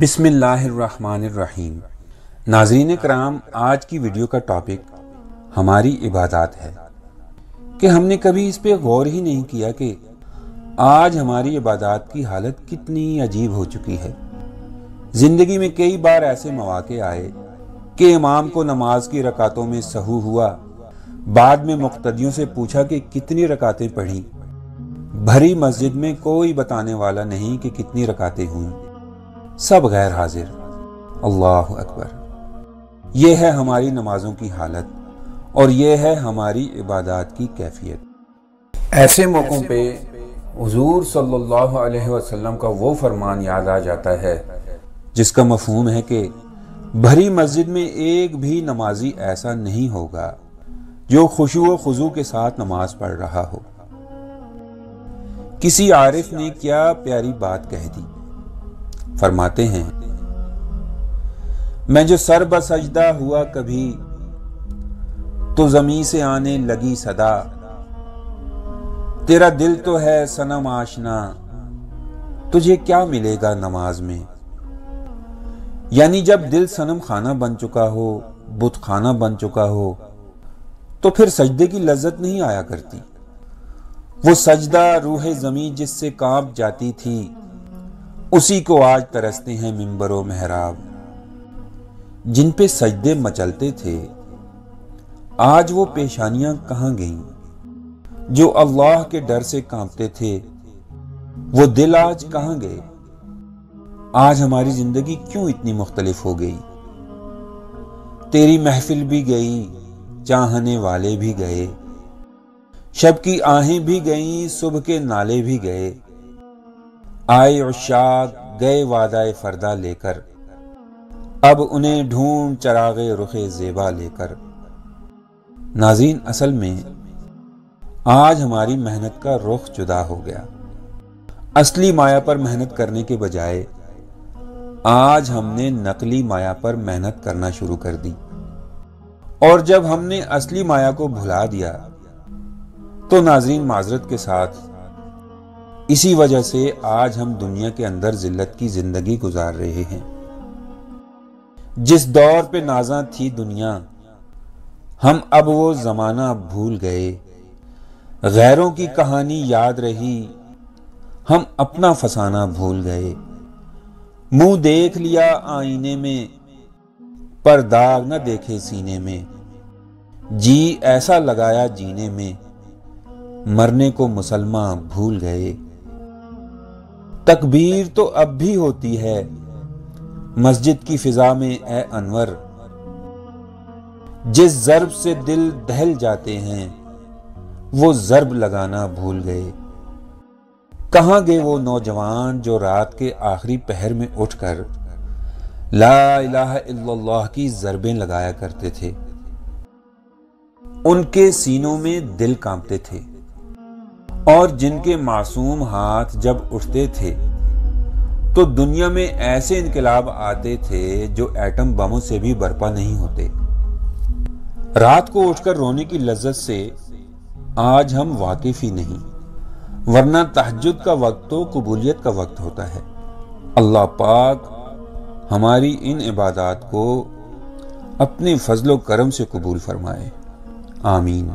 بسم اللہ الرحمن الرحیم۔ ناظرین کرام، آج کی ویڈیو کا ٹاپک ہماری عبادات ہے کہ ہم نے کبھی اس پہ غور ہی نہیں کیا کہ آج ہماری عبادات کی حالت کتنی عجیب ہو چکی ہے۔ زندگی میں کئی بار ایسے مواقع آئے کہ امام کو نماز کی رکعتوں میں سہو ہوا، بعد میں مقتدیوں سے پوچھا کہ کتنی رکعتیں پڑھیں، بھری مسجد میں کوئی بتانے والا نہیں کہ کتنی رکعتیں ہوئیں، سب غیر حاضر۔ اللہ اکبر۔ یہ ہے ہماری نمازوں کی حالت اور یہ ہے ہماری عبادات کی کیفیت۔ ایسے موقعوں پہ حضور صلی اللہ علیہ وسلم کا وہ فرمان یاد آ جاتا ہے جس کا مفہوم ہے کہ بھری مسجد میں ایک بھی نمازی ایسا نہیں ہوگا جو خشوع و خضوع کے ساتھ نماز پڑھ رہا ہو۔ کسی عارف نے کیا پیاری بات کہہ دی، فرماتے ہیں، میں جو سر بسجدہ ہوا کبھی تو زمین سے آنے لگی صدا، تیرا دل تو ہے صنم آشنا، تجھے کیا ملے گا نماز میں۔ یعنی جب دل صنم خانہ بن چکا ہو، بت خانہ بن چکا ہو، تو پھر سجدے کی لذت نہیں آیا کرتی۔ وہ سجدہ روح زمین جس سے کانپ جاتی تھی، اسی کو آج ترستے ہیں منبر و محراب۔ جن پہ سجدے مچلتے تھے آج وہ پیشانیاں کہاں گئیں؟ جو اللہ کے ڈر سے کانپتے تھے وہ دل آج کہاں گئے؟ آج ہماری زندگی کیوں اتنی مختلف ہو گئی؟ تیری محفل بھی گئی، چاہنے والے بھی گئے، شب کی آہیں بھی گئیں، صبح کے نالے بھی گئے، آئے عشاق گئے وعدہ فردہ لے کر، اب انہیں ڈھونڈ چراغ رخ زیبا لے کر۔ ناظرین، اصل میں آج ہماری محنت کا رخ جدا ہو گیا۔ اصلی مایا پر محنت کرنے کے بجائے آج ہم نے نقلی مایا پر محنت کرنا شروع کر دی، اور جب ہم نے اصلی مایا کو بھلا دیا تو ناظرین معذرت کے ساتھ اسی وجہ سے آج ہم دنیا کے اندر ذلت کی زندگی گزار رہے ہیں۔ جس دور پہ نازاں تھی دنیا، ہم اب وہ زمانہ بھول گئے۔ غیروں کی کہانی یاد رہی، ہم اپنا فسانہ بھول گئے۔ منہ دیکھ لیا آئینے میں، پر داغ نہ دیکھے سینے میں۔ جی ایسا لگایا جینے میں، مرنے کو مسلمان بھول گئے۔ تکبیر تو اب بھی ہوتی ہے مسجد کی فضا میں اے انور، جس ضرب سے دل دہل جاتے ہیں وہ ضرب لگانا بھول گئے۔ کہاں گئے وہ نوجوان جو رات کے آخری پہر میں اٹھ کر لا الہ الا اللہ کی ضربیں لگایا کرتے تھے؟ ان کے سینوں میں دل کانپتے تھے، اور جن کے معصوم ہاتھ جب اٹھتے تھے تو دنیا میں ایسے انقلاب آتے تھے جو ایٹم بموں سے بھی برپا نہیں ہوتے۔ رات کو اٹھ کر رونے کی لذت سے آج ہم واقف ہی نہیں، ورنہ تہجد کا وقت تو قبولیت کا وقت ہوتا ہے۔ اللہ پاک ہماری ان عبادات کو اپنے فضل و کرم سے قبول فرمائے، آمین۔